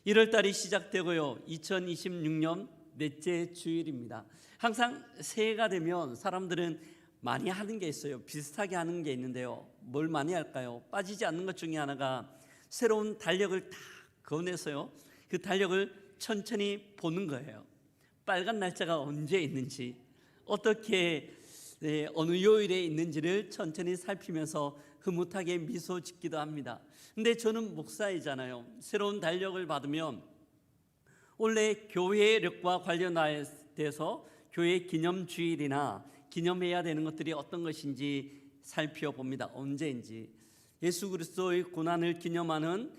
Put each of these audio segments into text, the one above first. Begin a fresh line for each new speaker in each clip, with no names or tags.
1월 달이 시작되고요. 2026년 넷째 주일입니다. 항상 새해가 되면 사람들은 많이 하는 게 있어요. 비슷하게 하는 게 있는데요. 뭘 많이 할까요? 빠지지 않는 것 중에 하나가 새로운 달력을 다 꺼내서요. 그 달력을 천천히 보는 거예요. 빨간 날짜가 언제 있는지, 어떻게 어느 요일에 있는지를 천천히 살피면서 흐뭇하게 미소 짓기도 합니다. 근데 저는 목사이잖아요. 새로운 달력을 받으면 원래 교회력과 관련돼서 교회 기념주일이나 기념해야 되는 것들이 어떤 것인지 살펴봅니다. 언제인지, 예수 그리스도의 고난을 기념하는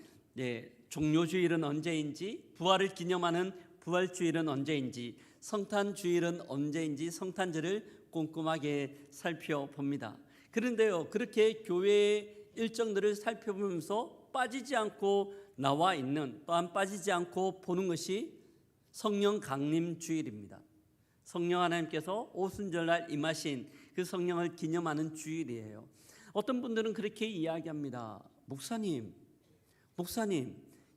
종료주일은 언제인지, 부활을 기념하는 부활주일은 언제인지, 성탄주일은 언제인지 성탄절을 꼼꼼하게 살펴봅니다. 그런데요, 그렇게 교회의 일정들을 살펴보면서 빠지지 않고 나와 있는, 또한 빠지지 않고 보는 것이 성령 강림주일입니다. 성령 하나님께서 오순절날 임하신 그 성령을 기념하는 주일이에요. 어떤 분들은 그렇게 이야기합니다. 목사님,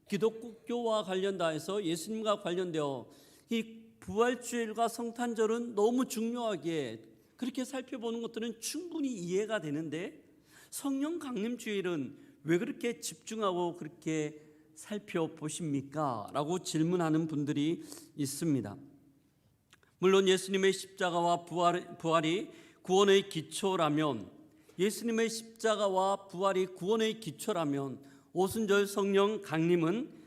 기독교와 관련돼서 예수님과 관련되어 이 부활주일과 성탄절은 너무 중요하게 그렇게 살펴보는 것들은 충분히 이해가 되는데 성령 강림주일은 왜 그렇게 집중하고 그렇게 살펴보십니까? 라고 질문하는 분들이 있습니다. 물론 예수님의 십자가와 부활이 구원의 기초라면, 예수님의 십자가와 부활이 구원의 기초라면 오순절 성령 강림은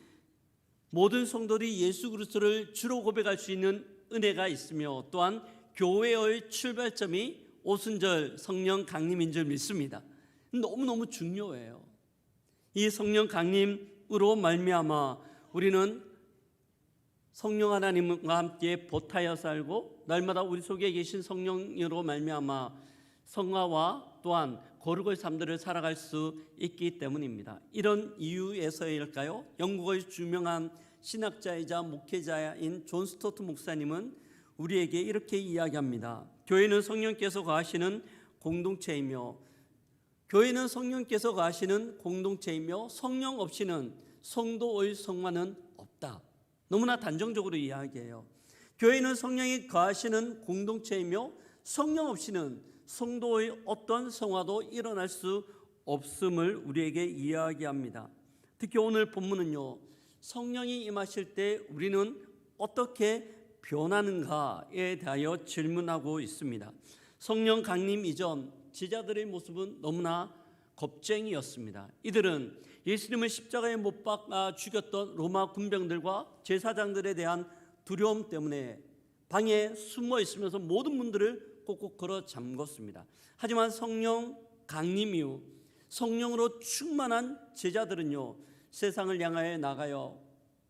모든 성도들이 예수 그리스도를 주로 고백할 수 있는 은혜가 있으며, 또한 교회의 출발점이 오순절 성령 강림인 줄 믿습니다. 너무너무 중요해요. 이 성령 강림으로 말미암아 우리는 성령 하나님과 함께 보타여 살고, 날마다 우리 속에 계신 성령으로 말미암아 성화와 또한 거룩의 삶들을 살아갈 수 있기 때문입니다. 이런 이유에서일까요? 영국의 유명한 신학자이자 목회자인 존 스토트 목사님은 우리에게 이렇게 이야기합니다. 교회는 성령께서 거하시는 공동체이며 성령 없이는 성도의 성화는 없다. 너무나 단정적으로 이야기해요. 교회는 성령이 거하시는 공동체이며 성령 없이는 성도의 어떤 성화도 일어날 수 없음을 우리에게 이야기합니다. 특히 오늘 본문은요, 성령이 임하실 때 우리는 어떻게 변하는가에 대하여 질문하고 있습니다. 성령 강림 이전 제자들의 모습은 너무나 겁쟁이였습니다. 이들은 예수님을 십자가에 못 박아 죽였던 로마 군병들과 제사장들에 대한 두려움 때문에 방에 숨어 있으면서 모든 문들을 꼭꼭 걸어 잠궜습니다. 하지만 성령 강림 이후 성령으로 충만한 제자들은요, 세상을 향하여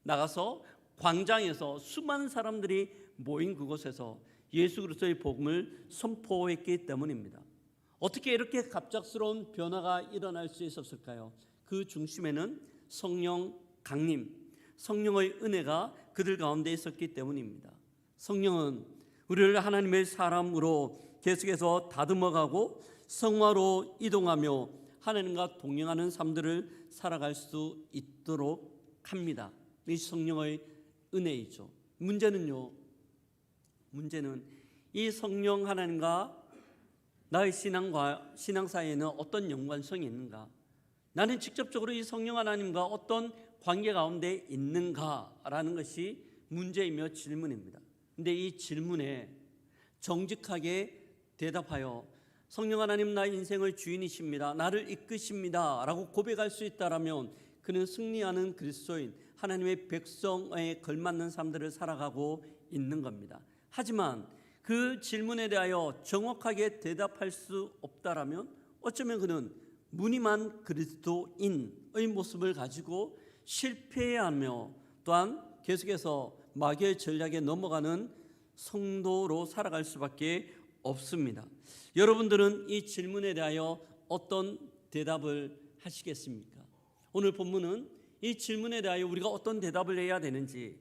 나가서 광장에서 수많은 사람들이 모인 그곳에서 예수 그리스도의 복음을 선포했기 때문입니다. 어떻게 이렇게 갑작스러운 변화가 일어날 수 있었을까요? 그 중심에는 성령 강림, 성령의 은혜가 그들 가운데 있었기 때문입니다. 성령은 우리를 하나님의 사람으로 계속해서 다듬어가고 성화로 이동하며 하나님과 동행하는 삶들을 살아갈 수 있도록 합니다. 이 성령의 은혜이죠. 문제는 이 성령 하나님과 나의 신앙 사이에는 어떤 연관성이 있는가? 나는 직접적으로 이 성령 하나님과 어떤 관계 가운데 있는가라는 것이 문제이며 질문입니다. 그런데 이 질문에 정직하게 대답하여 성령 하나님 나의 인생의 주인이십니다, 나를 이끄십니다 라고 고백할 수 있다면 그는 승리하는 그리스도인, 하나님의 백성에 걸맞는 삶들을 살아가고 있는 겁니다. 하지만 그 질문에 대하여 정확하게 대답할 수 없다라면 어쩌면 그는 무늬만 그리스도인의 모습을 가지고 실패하며 또한 계속해서 마귀의 전략에 넘어가는 성도로 살아갈 수밖에 없습니다. 여러분들은 이 질문에 대하여 어떤 대답을 하시겠습니까? 오늘 본문은 이 질문에 대하여 우리가 어떤 대답을 해야 되는지,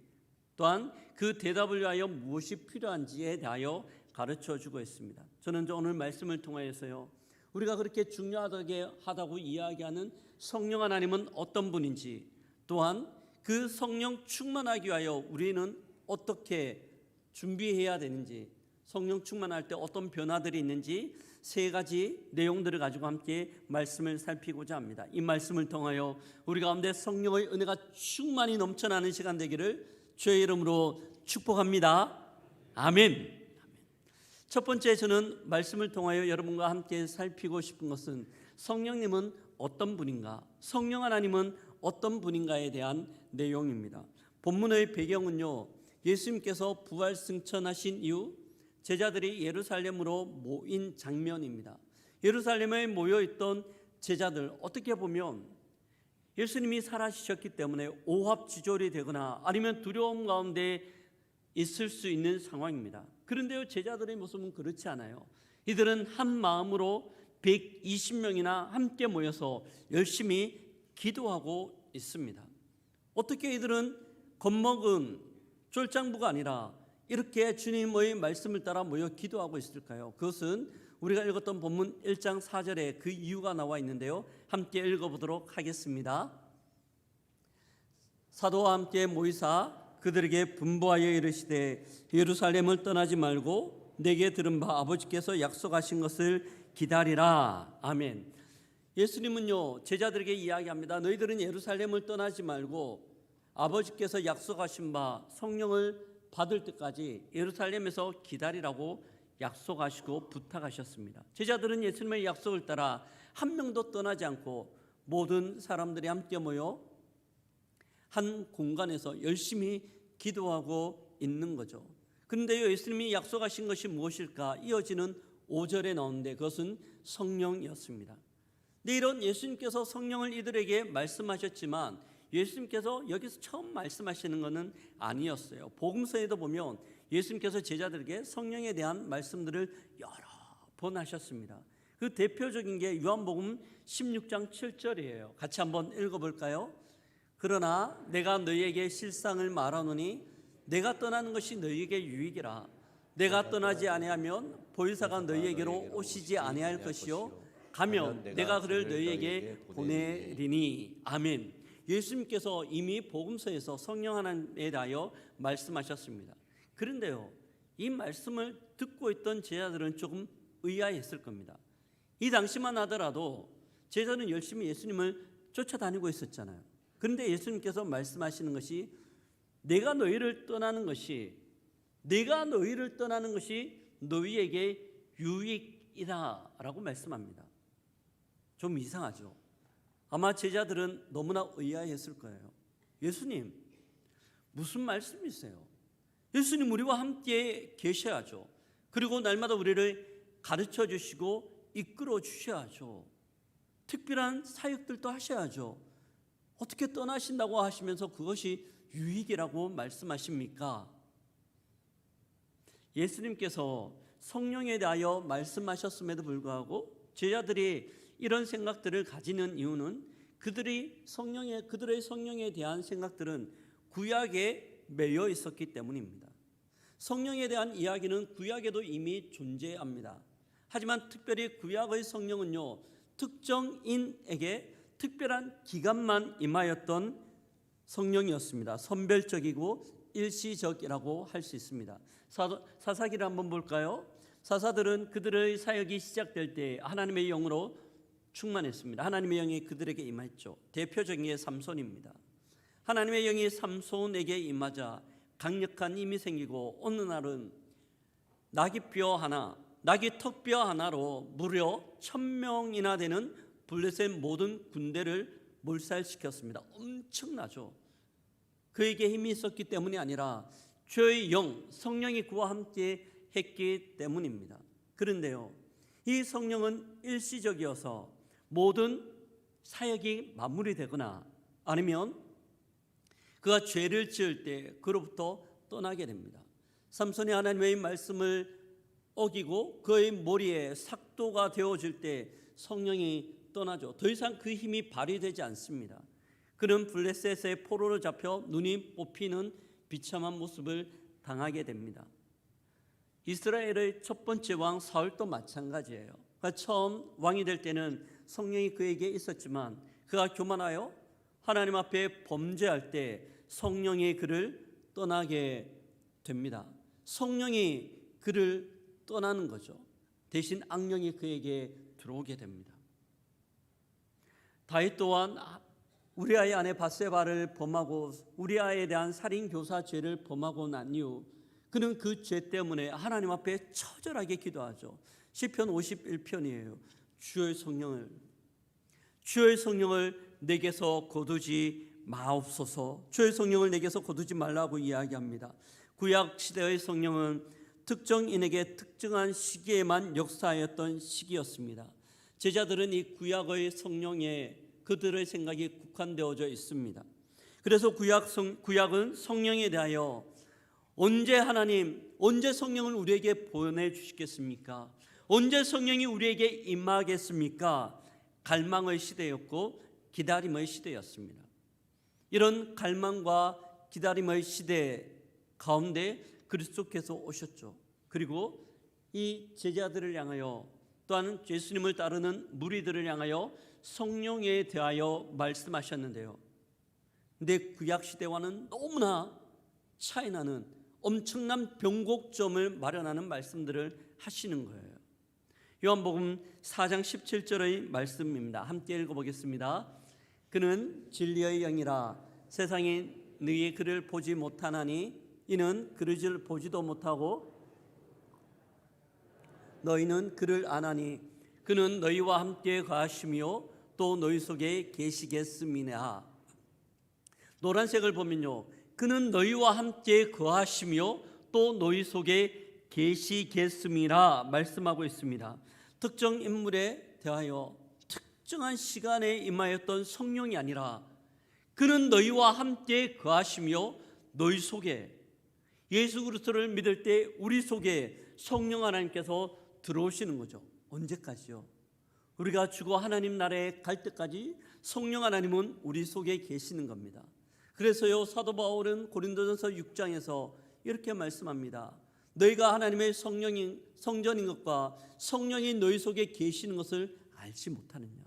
또한 그 대답을 위하여 무엇이 필요한지에 대하여 가르쳐주고 있습니다. 저는 오늘 말씀을 통하여서요, 우리가 그렇게 중요하다고 이야기하는 성령 하나님은 어떤 분인지, 또한 그 성령 충만하기 위하여 우리는 어떻게 준비해야 되는지, 성령 충만할 때 어떤 변화들이 있는지 세 가지 내용들을 가지고 함께 말씀을 살피고자 합니다. 이 말씀을 통하여 우리 가운데 성령의 은혜가 충만히 넘쳐나는 시간 되기를 주의 이름으로 축복합니다. 아멘. 첫 번째, 저는 말씀을 통하여 여러분과 함께 살피고 싶은 것은 성령님은 어떤 분인가, 성령 하나님은 어떤 분인가에 대한 내용입니다. 본문의 배경은요, 예수님께서 부활 승천하신 이후 제자들이 예루살렘으로 모인 장면입니다. 예루살렘에 모여있던 제자들, 어떻게 보면 예수님이 살아지셨기 때문에 오합지졸이 되거나 아니면 두려움 가운데 있을 수 있는 상황입니다. 그런데요, 제자들의 모습은 그렇지 않아요. 이들은 한 마음으로 120명이나 함께 모여서 열심히 기도하고 있습니다. 어떻게 이들은 겁먹은 쫄장부가 아니라 이렇게 주님의 말씀을 따라 모여 기도하고 있을까요? 그것은 우리가 읽었던 본문 1장 4절에 그 이유가 나와 있는데요, 함께 읽어보도록 하겠습니다. 사도와 함께 모이사 그들에게 분부하여 이르시되 예루살렘을 떠나지 말고 내게 들은 바 아버지께서 약속하신 것을 기다리라. 아멘. 예수님은요, 제자들에게 이야기합니다. 너희들은 예루살렘을 떠나지 말고 아버지께서 약속하신 바 성령을 받을 때까지 예루살렘에서 기다리라고 약속하시고 부탁하셨습니다. 제자들은 예수님의 약속을 따라 한 명도 떠나지 않고 모든 사람들이 함께 모여 한 공간에서 열심히 기도하고 있는 거죠. 그런데 예수님이 약속하신 것이 무엇일까? 이어지는 5절에 나오는데 그것은 성령이었습니다. 근데 이런 예수님께서 성령을 이들에게 말씀하셨지만 예수님께서 여기서 처음 말씀하시는 것은 아니었어요. 복음서에도 보면 예수님께서 제자들에게 성령에 대한 말씀들을 여러 번 하셨습니다. 그 대표적인 게 요한복음 16장 7절이에요. 같이 한번 읽어볼까요? 그러나 내가 너희에게 실상을 말하노니 내가 떠나는 것이 너희에게 유익이라. 내가 떠나지 아니하면 보혜사가 너희에게로 오시지 아니할 것이요 가면 내가 그를 너희에게 보내리니. 아멘. 예수님께서 이미 복음서에서 성령 하나님에 대하여 말씀하셨습니다. 그런데요, 이 말씀을 듣고 있던 제자들은 조금 의아했을 겁니다. 이 당시만 하더라도 제자는 열심히 예수님을 쫓아다니고 있었잖아요. 그런데 예수님께서 말씀하시는 것이 내가 너희를 떠나는 것이 너희에게 유익이다라고 말씀합니다. 좀 이상하죠. 아마 제자들은 너무나 의아했을 거예요. 예수님, 무슨 말씀이세요? 예수님, 우리와 함께 계셔야죠. 그리고 날마다 우리를 가르쳐 주시고 이끌어 주셔야죠. 특별한 사역들도 하셔야죠. 어떻게 떠나신다고 하시면서 그것이 유익이라고 말씀하십니까? 예수님께서 성령에 대하여 말씀하셨음에도 불구하고 제자들이 이런 생각들을 가지는 이유는 그들의 성령에 대한 생각들은 구약에 매여 있었기 때문입니다. 성령에 대한 이야기는 구약에도 이미 존재합니다. 하지만 특별히 구약의 성령은요, 특정인에게 특별한 기간만 임하였던 성령이었습니다. 선별적이고 일시적이라고 할 수 있습니다. 사사기를 한번 볼까요? 사사들은 그들의 사역이 시작될 때 하나님의 영으로 충만했습니다. 하나님의 영이 그들에게 임했죠. 대표적인 게 삼손입니다. 하나님의 영이 삼손에게 임하자 강력한 힘이 생기고 어느 날은 나귀 턱뼈 하나로 무려 1000명이나 되는 블레셋 모든 군대를 몰살시켰습니다. 엄청나죠. 그에게 힘이 있었기 때문이 아니라 주의 영, 성령이 그와 함께 했기 때문입니다. 그런데요, 이 성령은 일시적이어서 모든 사역이 마무리되거나 아니면 그가 죄를 지을 때 그로부터 떠나게 됩니다. 삼손이 하나님의 말씀을 어기고 그의 머리에 삭도가 되어질 때 성령이 떠나죠. 더 이상 그 힘이 발휘되지 않습니다. 그는 블레셋의 포로로 잡혀 눈이 뽑히는 비참한 모습을 당하게 됩니다. 이스라엘의 첫 번째 왕 사울도 마찬가지예요. 그가 처음 왕이 될 때는 성령이 그에게 있었지만 그가 교만하여 하나님 앞에 범죄할 때 성령이 그를 떠나게 됩니다. 성령이 그를 떠나는 거죠. 대신 악령이 그에게 들어오게 됩니다. 다윗 또한 우리아의 아내 밧세바를 범하고 우리아에 대한 살인 교사 죄를 범하고 난 이후 그는 그 죄 때문에 하나님 앞에 처절하게 기도하죠. 시편 51편이에요. 주의 성령을 내게서 거두지 마옵소서. 주의 성령을 내게서 거두지 말라고 이야기합니다. 구약 시대의 성령은 특정인에게 특정한 시기에만 역사하였던 시기였습니다. 제자들은 이 구약의 성령에 그들의 생각이 국한되어져 있습니다. 그래서 구약은 성령에 대하여 언제 성령을 우리에게 보내주시겠습니까? 언제 성령이 우리에게 임하겠습니까? 갈망의 시대였고 기다림의 시대였습니다. 이런 갈망과 기다림의 시대 가운데 그리스도께서 오셨죠. 그리고 이 제자들을 향하여 또한 예수님을 따르는 무리들을 향하여 성령에 대하여 말씀하셨는데요. 근데 구약 시대와는 너무나 차이나는 엄청난 변곡점을 마련하는 말씀들을 하시는 거예요. 요한복음 4장 17절의 말씀입니다. 함께 읽어보겠습니다. 그는 진리의 영이라 세상이 너희 그를 보지 못하나니 이는 그를 보지도 못하고 너희는 그를 아나니 그는 너희와 함께 거하시며 또 너희 속에 계시겠음이나. 노란색을 보면요, 그는 너희와 함께 거하시며 또 너희 속에 계시겠음이라 말씀하고 있습니다. 특정 인물에 대하여 특정한 시간에 임하였던 성령이 아니라 그는 너희와 함께 거하시며 너희 속에, 예수 그리스도를 믿을 때 우리 속에 성령 하나님께서 들어오시는 거죠. 언제까지요? 우리가 죽어 하나님 나라에 갈 때까지 성령 하나님은 우리 속에 계시는 겁니다. 그래서요, 사도 바울은 고린도전서 6장에서 이렇게 말씀합니다. 너희가 하나님의 성전인 것과 성령이 너희 속에 계시는 것을 알지 못하느냐.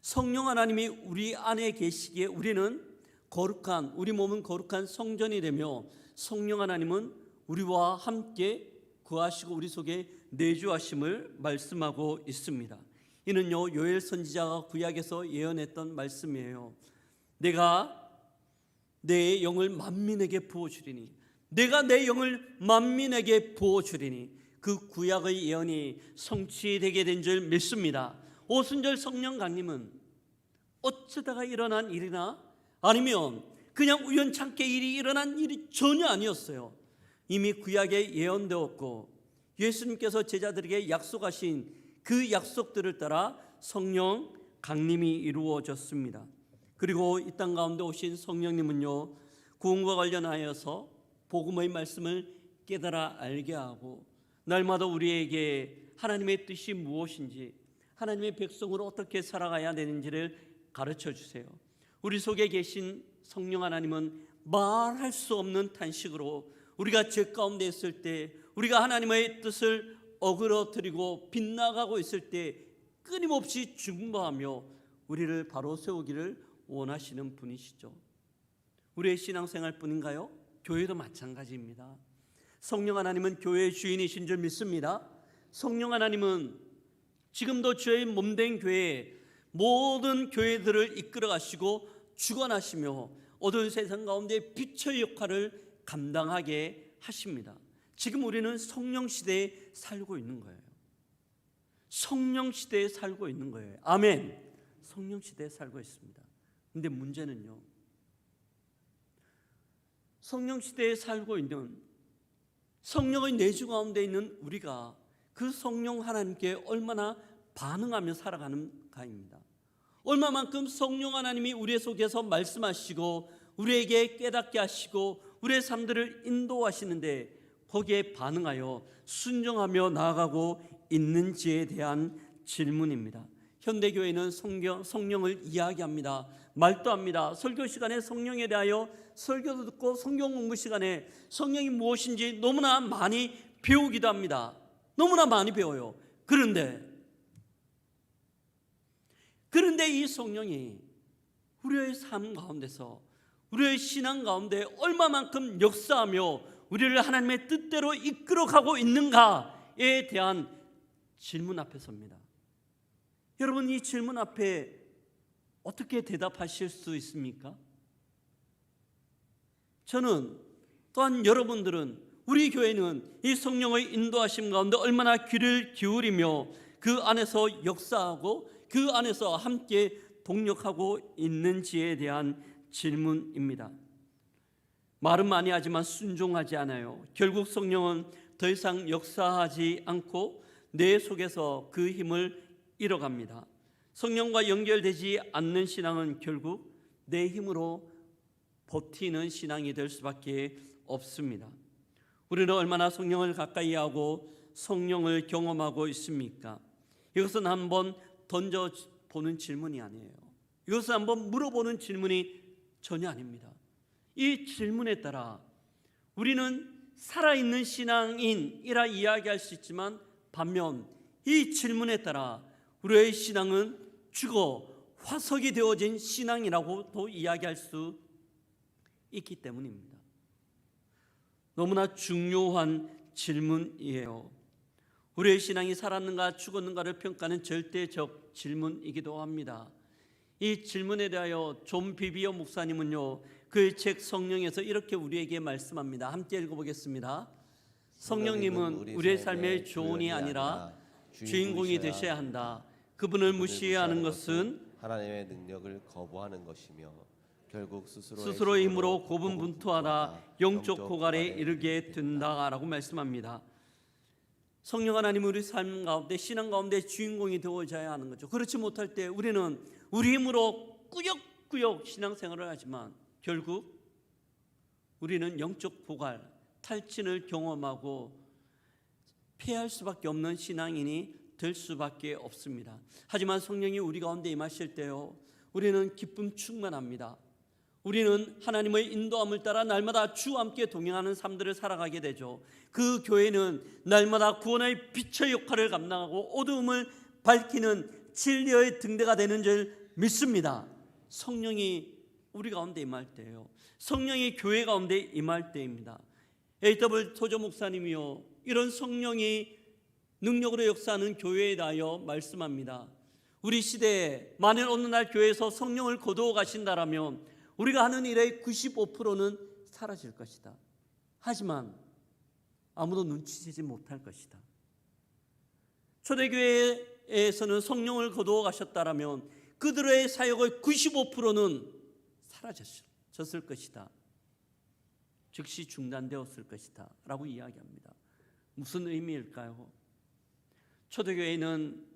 성령 하나님이 우리 안에 계시기에 우리는 거룩한, 우리 몸은 거룩한 성전이 되며 성령 하나님은 우리와 함께 거하시고 우리 속에 내주하심을 말씀하고 있습니다. 이는요, 요엘 선지자가 구약에서 예언했던 말씀이에요. 내가 내 영을 만민에게 부어주리니, 내가 내 영을 만민에게 부어주리니, 그 구약의 예언이 성취되게 된 줄 믿습니다. 오순절 성령 강림은 어쩌다가 일어난 일이나 아니면 그냥 우연찮게 일이 일어난 일이 전혀 아니었어요. 이미 구약에 예언되었고 예수님께서 제자들에게 약속하신 그 약속들을 따라 성령 강림이 이루어졌습니다. 그리고 이 땅 가운데 오신 성령님은요, 구원과 관련하여서 복음의 말씀을 깨달아 알게 하고 날마다 우리에게 하나님의 뜻이 무엇인지, 하나님의 백성으로 어떻게 살아가야 되는지를 가르쳐 주세요. 우리 속에 계신 성령 하나님은 말할 수 없는 탄식으로 우리가 죄 가운데 있을 때, 우리가 하나님의 뜻을 어그러뜨리고 빗나가고 있을 때 끊임없이 중보하며 우리를 바로 세우기를 원하시는 분이시죠. 우리의 신앙생활뿐인가요? 교회도 마찬가지입니다. 성령 하나님은 교회의 주인이신 줄 믿습니다. 성령 하나님은 지금도 주의 몸된 교회, 모든 교회들을 이끌어 가시고 주관하시며 어두운 세상 가운데 빛의 역할을 감당하게 하십니다. 지금 우리는 성령 시대에 살고 있는 거예요. 성령 시대에 살고 있는 거예요. 아멘. 성령 시대에 살고 있습니다. 근데 문제는요, 성령 시대에 살고 있는 성령의 내주 가운데 있는 우리가 그 성령 하나님께 얼마나 반응하며 살아가는가입니다. 얼마만큼 성령 하나님이 우리 속에서 말씀하시고 우리에게 깨닫게 하시고 우리의 삶들을 인도하시는데 거기에 반응하여 순종하며 나아가고 있는지에 대한 질문입니다. 현대교회는 성령을 이야기합니다. 말도 합니다. 설교 시간에 성령에 대하여 설교도 듣고 성경 공부 시간에 성령이 무엇인지 너무나 많이 배우기도 합니다. 너무나 많이 배워요. 그런데 이 성령이 우리의 삶 가운데서 우리의 신앙 가운데 얼마만큼 역사하며 우리를 하나님의 뜻대로 이끌어가고 있는가에 대한 질문 앞에 섭니다. 여러분, 이 질문 앞에 어떻게 대답하실 수 있습니까? 저는 또한 여러분들은, 우리 교회는 이 성령의 인도하심 가운데 얼마나 귀를 기울이며 그 안에서 역사하고 그 안에서 함께 동력하고 있는지에 대한 질문입니다. 말은 많이 하지만 순종하지 않아요. 결국 성령은 더 이상 역사하지 않고 내 속에서 그 힘을 잃어갑니다. 성령과 연결되지 않는 신앙은 결국 내 힘으로 버티는 신앙이 될 수밖에 없습니다. 우리는 얼마나 성령을 가까이 하고 성령을 경험하고 있습니까? 이것은 한번 던져보는 질문이 아니에요. 이것은 한번 물어보는 질문이 전혀 아닙니다. 이 질문에 따라 우리는 살아있는 신앙인이라 이야기할 수 있지만, 반면 이 질문에 따라 우리의 신앙은 죽어 화석이 되어진 신앙이라고도 이야기할 수 있기 때문입니다. 너무나 중요한 질문이에요. 우리의 신앙이 살았는가 죽었는가를 평가하는 절대적 질문이기도 합니다. 이 질문에 대하여 존 비비어 목사님은요, 그의 책 성령에서 이렇게 우리에게 말씀합니다. 함께 읽어보겠습니다. 성령님은 우리의 삶의 조언이 아니라 주인공이 되셔야 한다. 그분을 무시하는 것은
하나님의 능력을 거부하는 것이며 결국
스스로의 힘으로 고분분투하다 영적 고갈에 이르게 된다라고 말씀합니다. 성령 하나님은 우리 삶 가운데, 신앙 가운데 주인공이 되어져야 하는 거죠. 그렇지 못할 때 우리는 우리 힘으로 꾸역꾸역 신앙생활을 하지만 결국 우리는 영적 고갈, 탈진을 경험하고 피할 수밖에 없는 신앙인이 될 수밖에 없습니다. 하지만 성령이 우리 가운데 임하실 때요, 우리는 기쁨 충만합니다. 우리는 하나님의 인도함을 따라 날마다 주와 함께 동행하는 삶들을 살아가게 되죠. 그 교회는 날마다 구원의 빛의 역할을 감당하고 어두움을 밝히는 진리의 등대가 되는 줄 믿습니다. 성령이 우리 가운데 임할 때예요. 성령이 교회 가운데 임할 때입니다. A.W. 토저 목사님이요, 이런 성령이 능력으로 역사하는 교회에 대하여 말씀합니다. 우리 시대에 만일 어느 날 교회에서 성령을 거두어 가신다라면 우리가 하는 일의 95%는 사라질 것이다. 하지만 아무도 눈치채지 못할 것이다. 초대교회에서는 성령을 거두어 가셨다라면 그들의 사역의 95%는 사라졌을 것이다. 즉시 중단되었을 것이다 라고 이야기합니다. 무슨 의미일까요? 초대교회는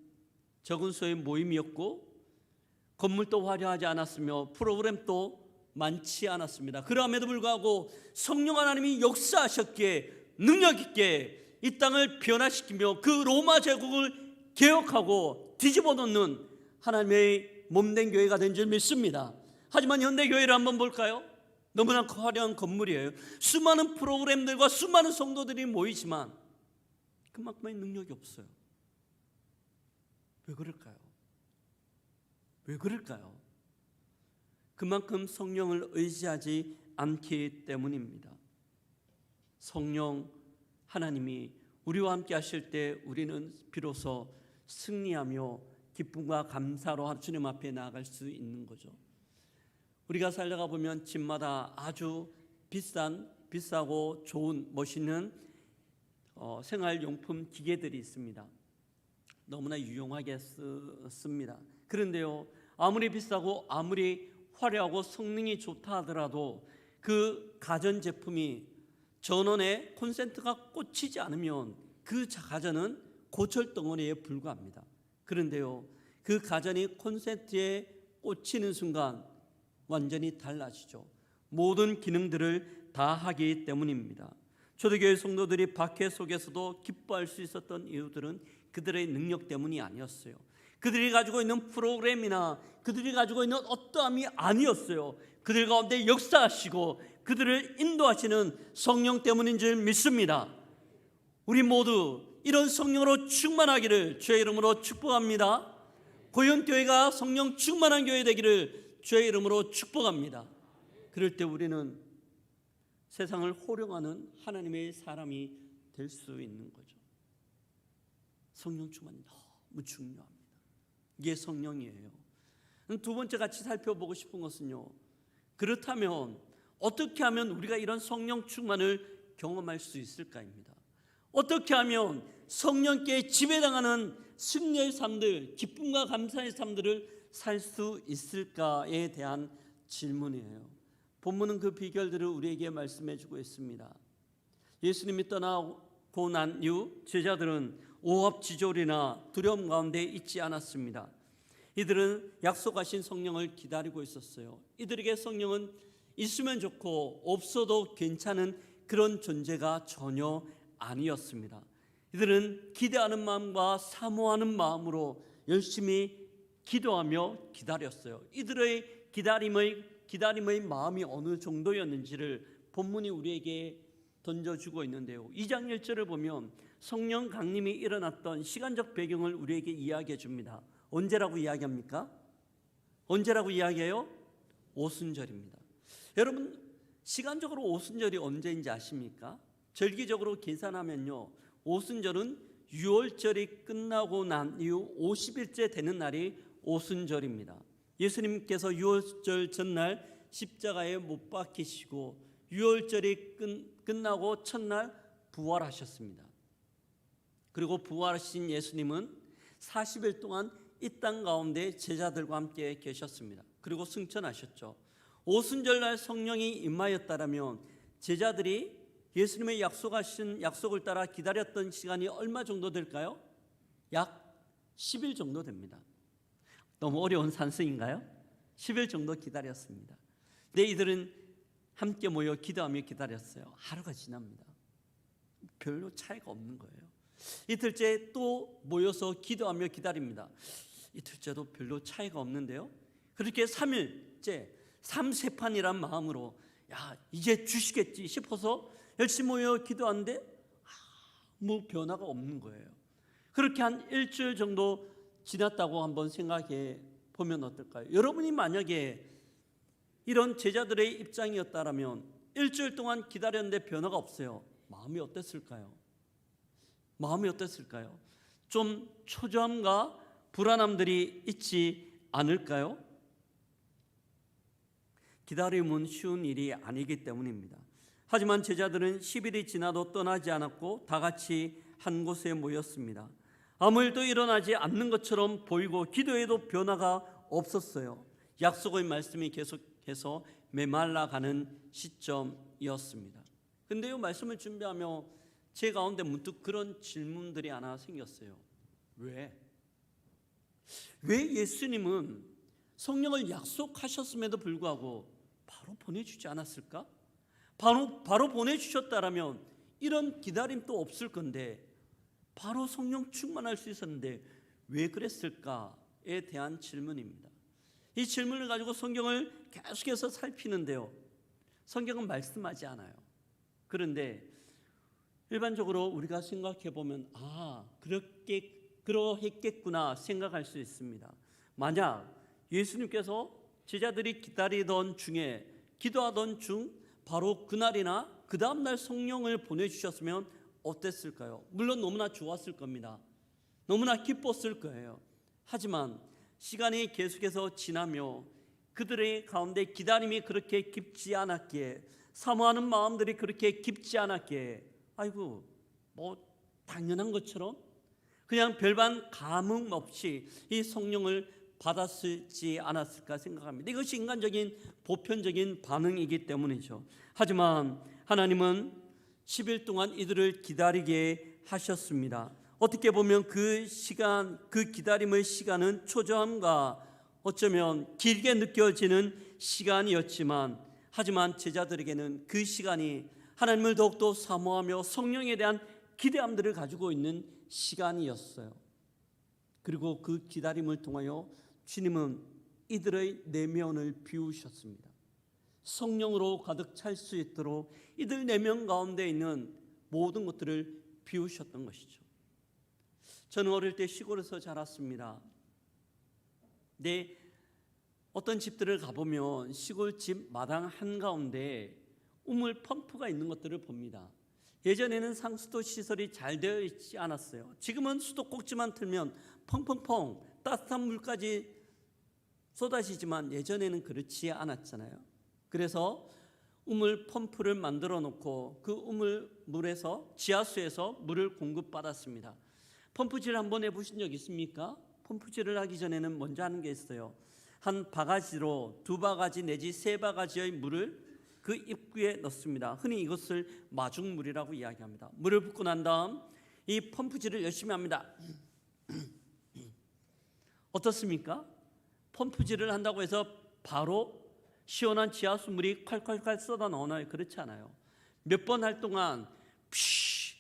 적은 수의 모임이었고 건물도 화려하지 않았으며 프로그램도 많지 않았습니다. 그럼에도 불구하고 성령 하나님이 역사하셨기에 능력 있게 이 땅을 변화시키며 그 로마 제국을 개혁하고 뒤집어 놓는 하나님의 몸된 교회가 된 줄 믿습니다. 하지만 현대교회를 한번 볼까요? 너무나 화려한 건물이에요. 수많은 프로그램들과 수많은 성도들이 모이지만 그만큼의 능력이 없어요. 왜 그럴까요? 왜 그럴까요? 그만큼 성령을 의지하지 않기 때문입니다. 성령 하나님이 우리와 함께 하실 때 우리는 비로소 승리하며 기쁨과 감사로 주님 앞에 나아갈 수 있는 거죠. 우리가 살다가 보면 집마다 아주 비싸고 좋은 멋있는 생활용품 기계들이 있습니다. 너무나 유용하게 씁니다. 그런데요, 아무리 비싸고 아무리 화려하고 성능이 좋다 하더라도 그 가전제품이 전원에 콘센트가 꽂히지 않으면 그 가전은 고철덩어리에 불과합니다. 그런데요, 그 가전이 콘센트에 꽂히는 순간 완전히 달라지죠. 모든 기능들을 다 하기 때문입니다. 초대교회 성도들이 박해 속에서도 기뻐할 수 있었던 이유들은 그들의 능력 때문이 아니었어요. 그들이 가지고 있는 프로그램이나 그들이 가지고 있는 어떠함이 아니었어요. 그들 가운데 역사하시고 그들을 인도하시는 성령 때문인 줄 믿습니다. 우리 모두 이런 성령으로 충만하기를 주의 이름으로 축복합니다. 고현교회가 성령 충만한 교회 되기를 주의 이름으로 축복합니다. 그럴 때 우리는 세상을 호령하는 하나님의 사람이 될 수 있는 거죠. 성령 충만이 너무 중요합니다. 이게 성령이에요. 두 번째 같이 살펴보고 싶은 것은요, 그렇다면 어떻게 하면 우리가 이런 성령 충만을 경험할 수 있을까입니다. 어떻게 하면 성령께 지배당하는 승리의 삶들, 기쁨과 감사의 삶들을 살 수 있을까에 대한 질문이에요. 본문은 그 비결들을 우리에게 말씀해 주고 있습니다. 예수님이 떠나고 난 이후 제자들은 오합지졸이나 두려움 가운데 있지 않았습니다. 이들은 약속하신 성령을 기다리고 있었어요. 이들에게 성령은 있으면 좋고 없어도 괜찮은 그런 존재가 전혀 아니었습니다. 이들은 기대하는 마음과 사모하는 마음으로 열심히 기도하며 기다렸어요. 이들의 기다림의 마음이 어느 정도였는지를 본문이 우리에게 던져주고 있는데요. 2장 1절을 보면 성령 강림이 일어났던 시간적 배경을 우리에게 이야기해 줍니다. 언제라고 이야기합니까? 언제라고 이야기해요? 오순절입니다. 여러분, 시간적으로 오순절이 언제인지 아십니까? 절기적으로 계산하면요, 오순절은 유월절이 끝나고 난 이후 50일째 되는 날이 오순절입니다. 예수님께서 유월절 전날 십자가에 못 박히시고 유월절이 끝나고 첫날 부활하셨습니다. 그리고 부활하신 예수님은 40일 동안 이 땅 가운데 제자들과 함께 계셨습니다. 그리고 승천하셨죠. 오순절날 성령이 임하였다라면 제자들이 예수님의 약속하신 약속을 따라 기다렸던 시간이 얼마 정도 될까요? 약 10일 정도 됩니다. 너무 어려운 산수인가요? 10일 정도 기다렸습니다. 근데 이들은 함께 모여 기도하며 기다렸어요. 하루가 지납니다. 별로 차이가 없는 거예요. 이틀째 또 모여서 기도하며 기다립니다. 이틀째도 별로 차이가 없는데요. 그렇게 3일째 삼세판이란 마음으로 이제 주시겠지 싶어서 열심히 모여 기도하는데 아무 변화가 없는 거예요. 그렇게 한 일주일 정도 지났다고 한번 생각해 보면 어떨까요? 여러분이 만약에 이런 제자들의 입장이었다면 일주일 동안 기다렸는데 변화가 없어요. 마음이 어땠을까요? 좀 초조함과 불안함들이 있지 않을까요? 기다림은 쉬운 일이 아니기 때문입니다. 하지만 제자들은 10일이 지나도 떠나지 않았고 다 같이 한 곳에 모였습니다. 아무 일도 일어나지 않는 것처럼 보이고 기도에도 변화가 없었어요. 약속의 말씀이 계속해서 메말라가는 시점이었습니다. 근데 이 말씀을 준비하며 제 가운데 문득 그런 질문들이 하나 생겼어요. 왜 예수님은 성령을 약속하셨음에도 불구하고 바로 보내주지 않았을까? 바로 보내주셨다라면 이런 기다림도 없을 건데 바로 성령 충만할 수 있었는데 왜 그랬을까에 대한 질문입니다. 이 질문을 가지고 성경을 계속해서 살피는데요, 성경은 말씀하지 않아요. 그런데 일반적으로 우리가 생각해 보면 그러했겠구나 생각할 수 있습니다. 만약 예수님께서 제자들이 기다리던 중에 기도하던 중 바로 그날이나 그 다음날 성령을 보내주셨으면 어땠을까요? 물론 너무나 좋았을 겁니다. 너무나 기뻤을 거예요. 하지만 시간이 계속해서 지나며 그들의 가운데 기다림이 그렇게 깊지 않았기에, 사모하는 마음들이 그렇게 깊지 않았기에 당연한 것처럼 그냥 별반 감흥 없이 이 성령을 받았을지 않았을까 생각합니다. 이것이 인간적인 보편적인 반응이기 때문이죠. 하지만 하나님은 10일 동안 이들을 기다리게 하셨습니다. 어떻게 보면 그 기다림의 시간은 초조함과 어쩌면 길게 느껴지는 시간이었지만, 하지만 제자들에게는 그 시간이 하나님을 더욱더 사모하며 성령에 대한 기대함들을 가지고 있는 시간이었어요. 그리고 그 기다림을 통하여 주님은 이들의 내면을 비우셨습니다. 성령으로 가득 찰 수 있도록 이들 내면 가운데 있는 모든 것들을 비우셨던 것이죠. 저는 어릴 때 시골에서 자랐습니다. 내 어떤 집들을 가보면 시골집 마당 한가운데 우물 펌프가 있는 것들을 봅니다. 예전에는 상수도 시설이 잘 되어 있지 않았어요. 지금은 수도꼭지만 틀면 펑펑펑 따뜻한 물까지 쏟아지지만 예전에는 그렇지 않았잖아요. 그래서 우물 펌프를 만들어 놓고 그 우물 물에서 지하수에서 물을 공급받았습니다. 펌프질 한번 해보신 적 있습니까? 펌프질을 하기 전에는 먼저 하는 게 있어요. 한 바가지로 2바가지 내지 3바가지의 물을 그 입구에 넣습니다. 흔히 이것을 마중물이라고 이야기합니다. 물을 붓고 난 다음 이 펌프질을 열심히 합니다. 어떻습니까? 펌프질을 한다고 해서 바로 시원한 지하수 물이 콸콸콸 쏟아 나오나요? 그렇지 않아요. 몇 번 할 동안 피쉬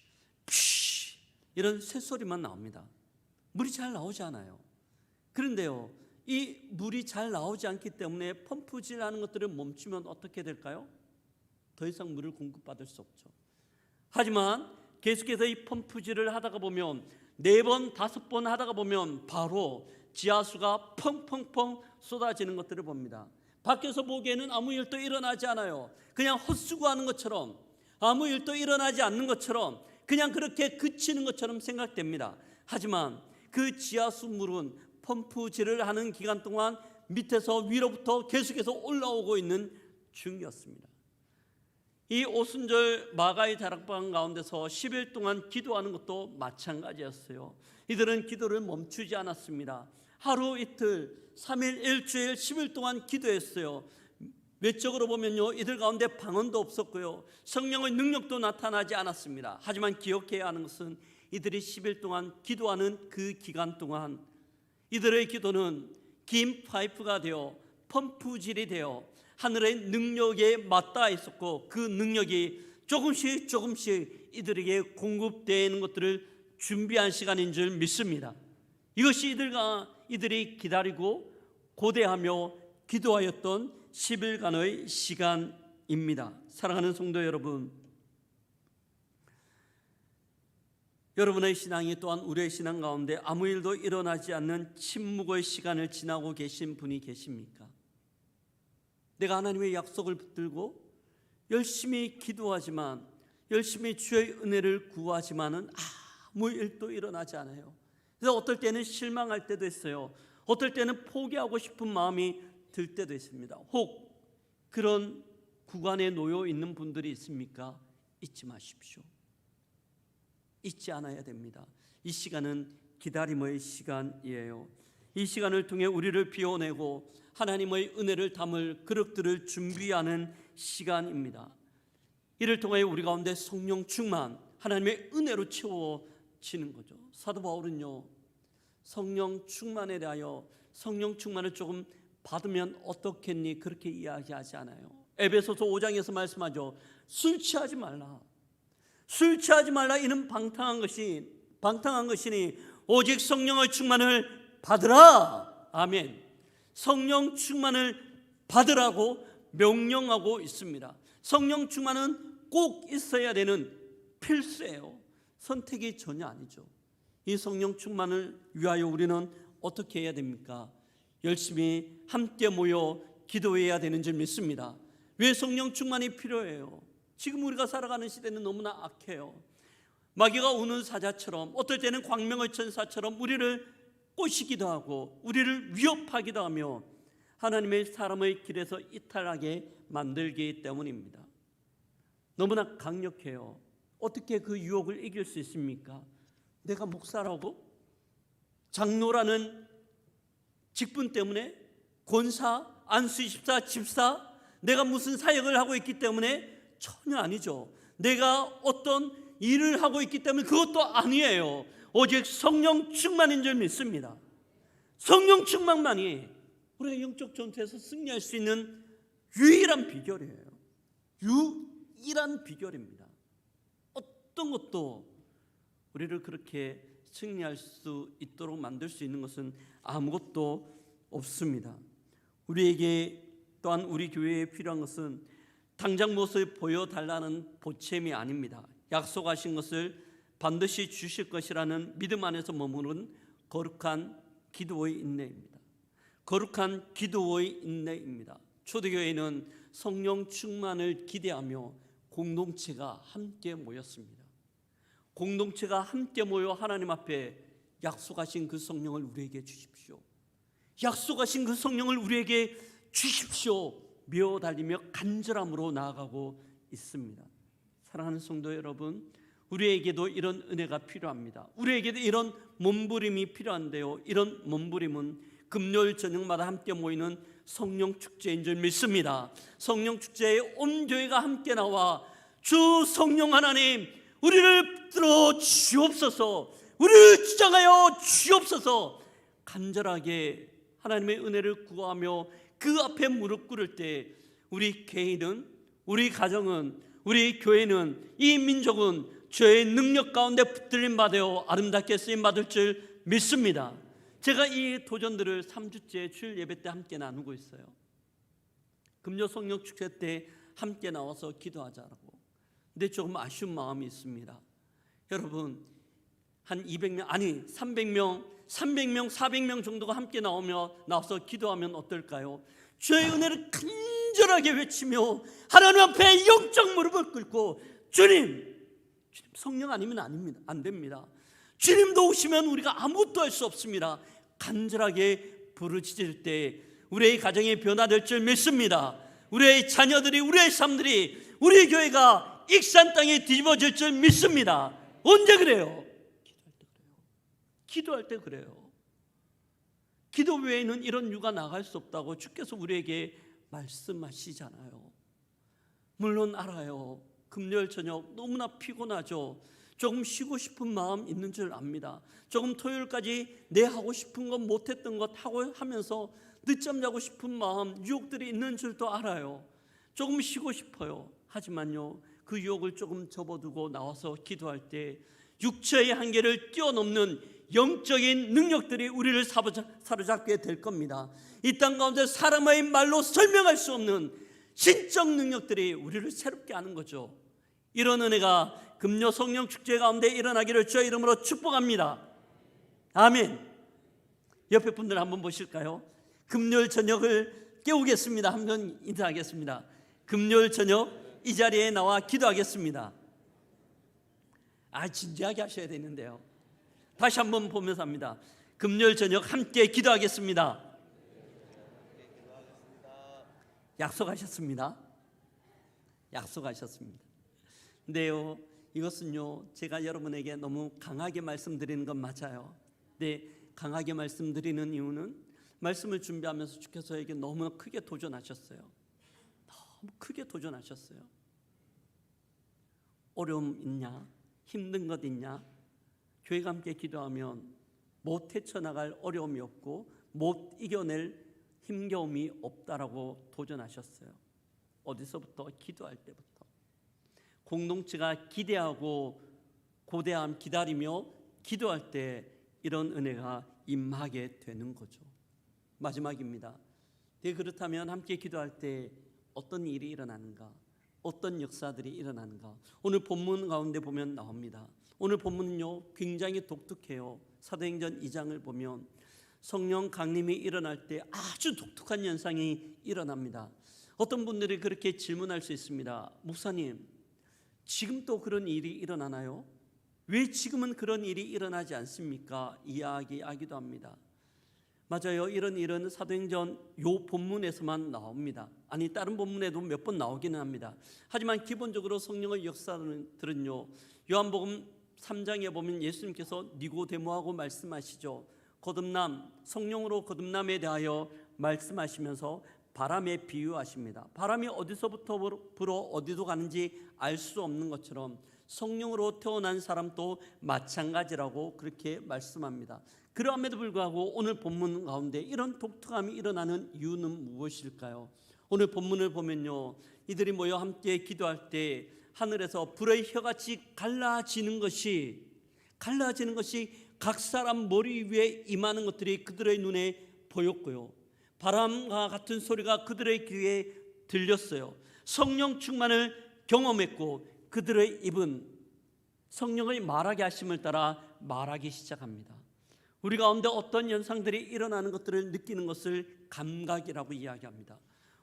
피쉬 이런 쇳소리만 나옵니다. 물이 잘 나오지 않아요. 그런데요, 이 물이 잘 나오지 않기 때문에 펌프질하는 것들을 멈추면 어떻게 될까요? 더 이상 물을 공급받을 수 없죠. 하지만 계속해서 이 펌프질을 하다가 보면 4번, 5번 하다가 보면 바로 지하수가 펑펑펑 쏟아지는 것들을 봅니다. 밖에서 보기에는 아무 일도 일어나지 않아요. 그냥 헛수고하는 것처럼, 아무 일도 일어나지 않는 것처럼, 그냥 그렇게 그치는 것처럼 생각됩니다. 하지만 그 지하수 물은 펌프질을 하는 기간 동안 밑에서 위로부터 계속해서 올라오고 있는 중이었습니다. 이 오순절 마가의 다락방 가운데서 10일 동안 기도하는 것도 마찬가지였어요. 이들은 기도를 멈추지 않았습니다. 하루 이틀, 3일, 일주일, 10일 동안 기도했어요. 외적으로 보면요, 이들 가운데 방언도 없었고요, 성령의 능력도 나타나지 않았습니다. 하지만 기억해야 하는 것은 이들이 10일 동안 기도하는 그 기간 동안 이들의 기도는 긴 파이프가 되어 펌프질이 되어 하늘의 능력에 맞닿아 있었고, 그 능력이 조금씩 이들에게 공급되는 것들을 준비한 시간인 줄 믿습니다. 이것이 이들이 기다리고 고대하며 기도하였던 10일간의 시간입니다. 사랑하는 성도 여러분, 여러분의 신앙이 또한 우리의 신앙 가운데 아무 일도 일어나지 않는 침묵의 시간을 지나고 계신 분이 계십니까? 내가 하나님의 약속을 붙들고 열심히 기도하지만, 열심히 주의 은혜를 구하지만은 아무 일도 일어나지 않아요. 그래서 어떨 때는 실망할 때도 있어요. 어떨 때는 포기하고 싶은 마음이 들 때도 있습니다. 혹 그런 구간에 놓여 있는 분들이 있습니까? 잊지 마십시오. 잊지 않아야 됩니다. 이 시간은 기다림의 시간이에요. 이 시간을 통해 우리를 비워내고 하나님의 은혜를 담을 그릇들을 준비하는 시간입니다. 이를 통해 우리 가운데 성령 충만, 하나님의 은혜로 채워지는 거죠. 사도 바울은요, 성령 충만에 대하여 성령 충만을 조금 받으면 어떻겠니? 그렇게 이야기하지 않아요. 에베소서 5장에서 말씀하죠. 술 취하지 말라. 술 취하지 말라. 이는 방탕한 것이니 오직 성령의 충만을 받으라. 아멘. 성령 충만을 받으라고 명령하고 있습니다. 성령 충만은 꼭 있어야 되는 필수예요. 선택이 전혀 아니죠. 이 성령 충만을 위하여 우리는 어떻게 해야 됩니까? 열심히 함께 모여 기도해야 되는 줄 믿습니다. 왜 성령 충만이 필요해요? 지금 우리가 살아가는 시대는 너무나 악해요. 마귀가 우는 사자처럼, 어떨 때는 광명의 천사처럼 우리를 꼬시기도 하고 우리를 위협하기도 하며 하나님의 사람의 길에서 이탈하게 만들기 때문입니다. 너무나 강력해요. 어떻게 그 유혹을 이길 수 있습니까? 내가 목사라고? 장로라는 직분 때문에? 권사, 안수집사, 집사? 내가 무슨 사역을 하고 있기 때문에? 전혀 아니죠. 내가 어떤 일을 하고 있기 때문에 그것도 아니에요. 오직 성령 충만인 줄 믿습니다. 성령 충만만이 우리가 영적 전투에서 승리할 수 있는 유일한 비결이에요. 유일한 비결입니다. 어떤 것도 우리를 그렇게 승리할 수 있도록 만들 수 있는 것은 아무것도 없습니다. 우리에게 또한 우리 교회에 필요한 것은 당장 무엇을 보여달라는 보탬이 아닙니다. 약속하신 것을 반드시 주실 것이라는 믿음 안에서 머무는 거룩한 기도의 인내입니다. 거룩한 기도의 인내입니다. 초대교회는 성령 충만을 기대하며 공동체가 함께 모였습니다. 공동체가 함께 모여 하나님 앞에 약속하신 그 성령을 우리에게 주십시오. 약속하신 그 성령을 우리에게 주십시오. 며 달리며 간절함으로 나아가고 있습니다. 사랑하는 성도 여러분, 우리에게도 이런 은혜가 필요합니다. 우리에게도 이런 몸부림이 필요한데요, 이런 몸부림은 금요일 저녁마다 함께 모이는 성령 축제인 줄 믿습니다. 성령 축제에 온 교회가 함께 나와 주 성령 하나님, 우리를 붙들어 주옵소서, 우리를 주장하여 주옵소서, 간절하게 하나님의 은혜를 구하며 그 앞에 무릎 꿇을 때 우리 개인은, 우리 가정은, 우리 교회는, 이 민족은 죄의 능력 가운데 붙들림 받아 아름답게 쓰임 받을 줄 믿습니다. 제가 이 도전들을 3주째 주일 예배 때 함께 나누고 있어요. 금요 성령 축제 때 함께 나와서 기도하자라고. 근데 조금 아쉬운 마음이 있습니다. 여러분, 한 200명, 아니 300명, 400명 정도가 함께 나와서 기도하면 어떨까요? 주의 은혜를 간절하게 외치며 하나님 앞에 영적 무릎을 꿇고 주님 성령 아니면 안 됩니다. 주님도 오시면 우리가 아무것도 할 수 없습니다. 간절하게 부르짖을 때 우리의 가정이 변화될 줄 믿습니다. 우리의 자녀들이, 우리의 삶들이, 우리 교회가 익산 땅에 뒤집어질 줄 믿습니다. 언제 그래요? 기도할 때 그래요. 기도 외에는 이런 유가 나갈 수 없다고 주께서 우리에게 말씀하시잖아요. 물론 알아요. 금요일 저녁 너무나 피곤하죠. 조금 쉬고 싶은 마음 있는 줄 압니다. 조금 토요일까지 내 하고 싶은 것, 못했던 것 하고 하면서 늦잠 자고 싶은 마음, 유혹들이 있는 줄도 알아요. 조금 쉬고 싶어요. 하지만요, 그 유혹을 조금 접어두고 나와서 기도할 때 육체의 한계를 뛰어넘는 영적인 능력들이 우리를 사로잡게 될 겁니다. 이 땅 가운데 사람의 말로 설명할 수 없는 신적 능력들이 우리를 새롭게 하는 거죠. 이런 은혜가 금요 성령 축제 가운데 일어나기를 주의 이름으로 축복합니다. 아멘. 옆에 분들 한번 보실까요? 금요일 저녁을 깨우겠습니다. 한번 인사하겠습니다. 금요일 저녁 이 자리에 나와 기도하겠습니다. 진지하게 하셔야 되는데요. 다시 한번 보면서 합니다. 금요일 저녁 함께 기도하겠습니다. 약속하셨습니다. 약속하셨습니다. 근데요, 이것은요, 제가 여러분에게 너무 강하게 말씀드리는 건 맞아요. 근데 강하게 말씀드리는 이유는 말씀을 준비하면서 주께서 저에게 너무나 크게 도전하셨어요. 너무 크게 도전하셨어요. 어려움 있냐? 힘든 것 있냐? 교회가 함께 기도하면 못 헤쳐나갈 어려움이 없고 못 이겨낼 힘겨움이 없다라고 도전하셨어요. 어디서부터? 기도할 때부터. 공동체가 기대하고 고대함 기다리며 기도할 때 이런 은혜가 임하게 되는 거죠. 마지막입니다. 그렇다면 함께 기도할 때 어떤 일이 일어나는가? 어떤 역사들이 일어나는가? 오늘 본문 가운데 보면 나옵니다. 오늘 본문은요, 굉장히 독특해요. 사도행전 2장을 보면 성령 강림이 일어날 때 아주 독특한 현상이 일어납니다. 어떤 분들이 그렇게 질문할 수 있습니다. 목사님, 지금 또 그런 일이 일어나나요? 왜 지금은 그런 일이 일어나지 않습니까? 이야기하기도 합니다. 맞아요. 이런 일은 사도행전 요 본문에서만 나옵니다. 아니, 다른 본문에도 몇 번 나오기는 합니다. 하지만 기본적으로 성령의 역사들은요, 요한복음 3장에 보면 예수님께서 니고데모하고 말씀하시죠. 거듭남, 성령으로 거듭남에 대하여 말씀하시면서 바람에 비유하십니다. 바람이 어디서부터 불어 어디로 가는지 알 수 없는 것처럼 성령으로 태어난 사람도 마찬가지라고 그렇게 말씀합니다. 그럼에도 불구하고 오늘 본문 가운데 이런 독특함이 일어나는 이유는 무엇일까요? 오늘 본문을 보면요, 이들이 모여 함께 기도할 때 하늘에서 불의 혀같이 갈라지는 것이 각 사람 머리 위에 임하는 것들이 그들의 눈에 보였고요, 바람과 같은 소리가 그들의 귀에 들렸어요. 성령 충만을 경험했고 그들의 입은 성령의 말하게 하심을 따라 말하기 시작합니다. 우리 가운데 어떤 현상들이 일어나는 것들을 느끼는 것을 감각이라고 이야기합니다.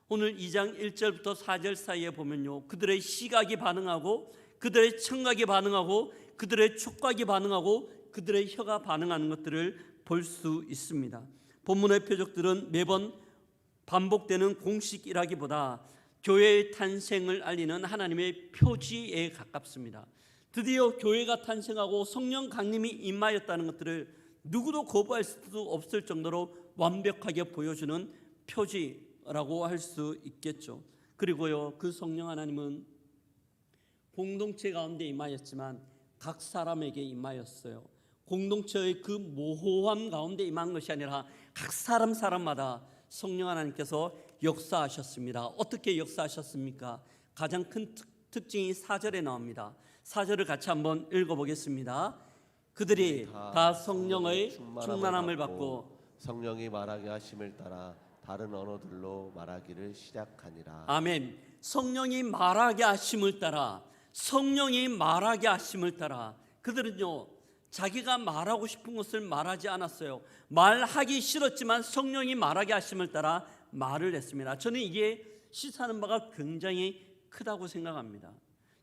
오늘 2장 1절부터 4절 사이에 보면요, 그들의 시각이 반응하고 그들의 청각이 반응하고 그들의 촉각이 반응하고 그들의 혀가 반응하는 것들을 볼 수 있습니다. 본문의 표적들은 매번 반복되는 공식이라기보다 교회의 탄생을 알리는 하나님의 표지에 가깝습니다. 드디어 교회가 탄생하고 성령 강림이 임하였다는 것들을 누구도 거부할 수도 없을 정도로 완벽하게 보여주는 표지라고 할 수 있겠죠. 그리고요, 그 성령 하나님은 공동체 가운데 임하였지만 각 사람에게 임하였어요. 공동체의 그 모호함 가운데 임한 것이 아니라 각 사람마다 성령 하나님께서 역사하셨습니다. 어떻게 역사하셨습니까? 가장 큰 특징이 4절에 나옵니다. 4절을 같이 한번 읽어보겠습니다. 그들이 다 성령의 충만함을 받고
성령이 말하게 하심을 따라 다른 언어들로 말하기를 시작하니라.
아멘. 성령이 말하게 하심을 따라, 성령이 말하게 하심을 따라 그들은요, 자기가 말하고 싶은 것을 말하지 않았어요. 말하기 싫었지만 성령이 말하게 하심을 따라 말을 했습니다. 저는 이게 시사하는 바가 굉장히 크다고 생각합니다.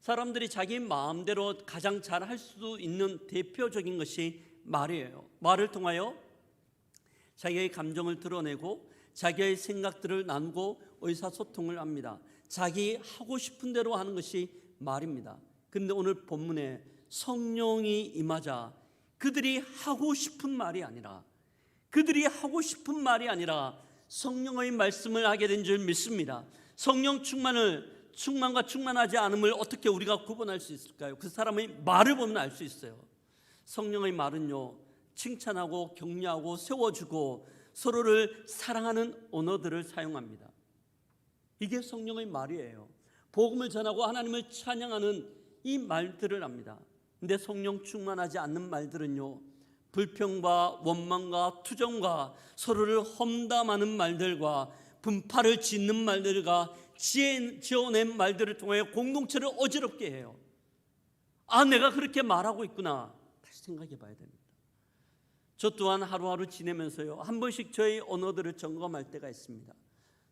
사람들이 자기 마음대로 가장 잘 할 수 있는 대표적인 것이 말이에요. 말을 통하여 자기의 감정을 드러내고 자기의 생각들을 나누고 의사소통을 합니다. 자기 하고 싶은 대로 하는 것이 말입니다. 그런데 오늘 본문에 성령이 임하자 그들이 하고 싶은 말이 아니라 성령의 말씀을 하게 된 줄 믿습니다. 성령 충만과 충만하지 않음을 어떻게 우리가 구분할 수 있을까요? 그 사람의 말을 보면 알 수 있어요. 성령의 말은요, 칭찬하고 격려하고 세워주고 서로를 사랑하는 언어들을 사용합니다. 이게 성령의 말이에요. 복음을 전하고 하나님을 찬양하는 이 말들을 합니다. 근데 성령 충만하지 않는 말들은요, 불평과 원망과 투정과 서로를 험담하는 말들과 분파를 짓는 말들과 지어낸 말들을 통해 공동체를 어지럽게 해요. 아, 내가 그렇게 말하고 있구나. 다시 생각해 봐야 됩니다. 저 또한 하루하루 지내면서요, 한 번씩 저의 언어들을 점검할 때가 있습니다.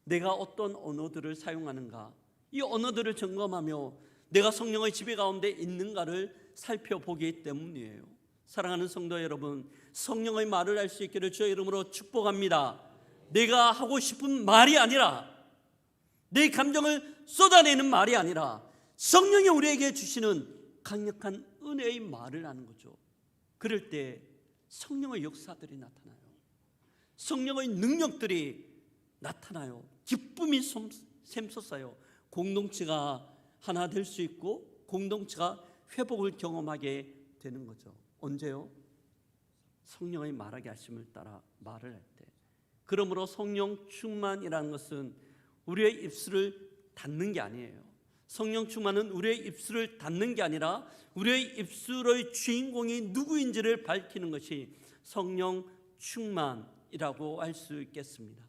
내가 어떤 언어들을 사용하는가, 이 언어들을 점검하며 내가 성령의 지배 가운데 있는가를 살펴보기 때문이에요. 사랑하는 성도 여러분, 성령의 말을 할 수 있기를 주의 이름으로 축복합니다. 내가 하고 싶은 말이 아니라, 내 감정을 쏟아내는 말이 아니라 성령이 우리에게 주시는 강력한 은혜의 말을 하는 거죠. 그럴 때 성령의 역사들이 나타나요. 성령의 능력들이 나타나요. 기쁨이 샘솟아요. 공동체가 하나 될 수 있고 공동체가 회복을 경험하게 되는 거죠. 언제요? 성령의 말하게 하심을 따라 말을 할 때. 그러므로 성령 충만이라는 것은 우리의 입술을 닫는 게 아니에요. 성령 충만은 우리의 입술을 닫는 게 아니라 우리의 입술의 주인공이 누구인지를 밝히는 것이 성령 충만이라고 할 수 있겠습니다.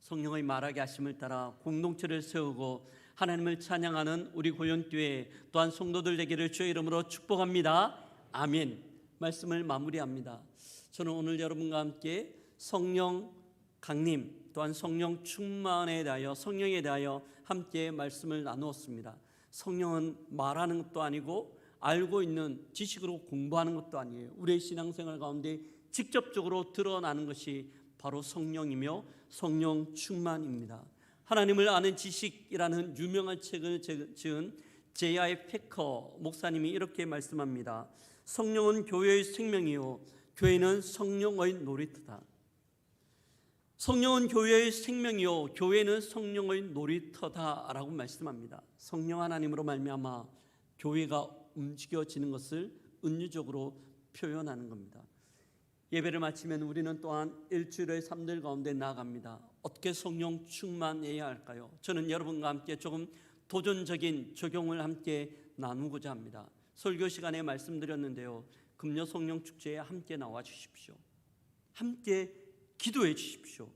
성령의 말하게 하심을 따라 공동체를 세우고 하나님을 찬양하는 우리 고연교회 또한 성도들 되기를 주의 이름으로 축복합니다. 아멘. 말씀을 마무리합니다. 저는 오늘 여러분과 함께 성령 강림 또한 성령 충만에 대하여, 성령에 대하여 함께 말씀을 나누었습니다. 성령은 말하는 것도 아니고 알고 있는 지식으로 공부하는 것도 아니에요. 우리의 신앙생활 가운데 직접적으로 드러나는 것이 바로 성령이며 성령 충만입니다. 하나님을 아는 지식이라는 유명한 책을 지은 J.I. 패커 목사님이 이렇게 말씀합니다. 성령은 교회의 생명이요 교회는 성령의 놀이터다. 성령은 교회의 생명이요 교회는 성령의 놀이터다라고 말씀합니다. 성령 하나님으로 말미암아 교회가 움직여지는 것을 은유적으로 표현하는 겁니다. 예배를 마치면 우리는 또한 일주일의 삶들 가운데 나아갑니다. 어떻게 성령 충만해야 할까요? 저는 여러분과 함께 조금 도전적인 적용을 함께 나누고자 합니다. 설교 시간에 말씀드렸는데요, 금요 성령 축제에 함께 나와 주십시오. 함께 기도해 주십시오.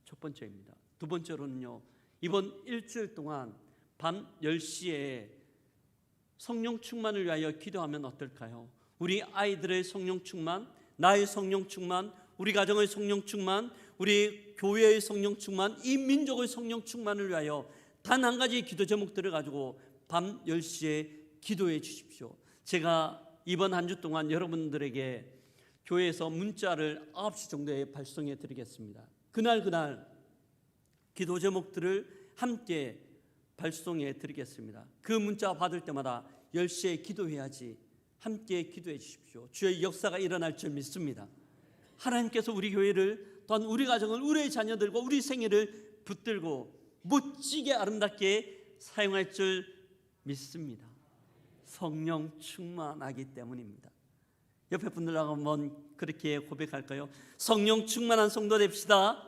첫 번째입니다. 두 번째로는요, 이번 일주일 동안 밤 10시에 성령 충만을 위하여 기도하면 어떨까요? 우리 아이들의 성령 충만, 나의 성령 충만, 우리 가정의 성령 충만, 우리 교회의 성령 충만, 이 민족의 성령 충만을 위하여 단 한 가지 기도 제목들을 가지고 밤 10시에 기도해 주십시오. 제가 이번 한 주 동안 여러분들에게 교회에서 문자를 9시 정도에 발송해 드리겠습니다. 그날 기도 제목들을 함께 발송해 드리겠습니다. 그 문자 받을 때마다 10시에 기도해야지, 함께 기도해 주십시오. 주의 역사가 일어날 줄 믿습니다. 하나님께서 우리 교회를, 또한 우리 가정을, 우리의 자녀들과 우리 생애를 붙들고 멋지게 아름답게 사용할 줄 믿습니다. 성령 충만하기 때문입니다. 옆에 분들하고 한번 그렇게 고백할까요? 성령 충만한 성도 됩시다.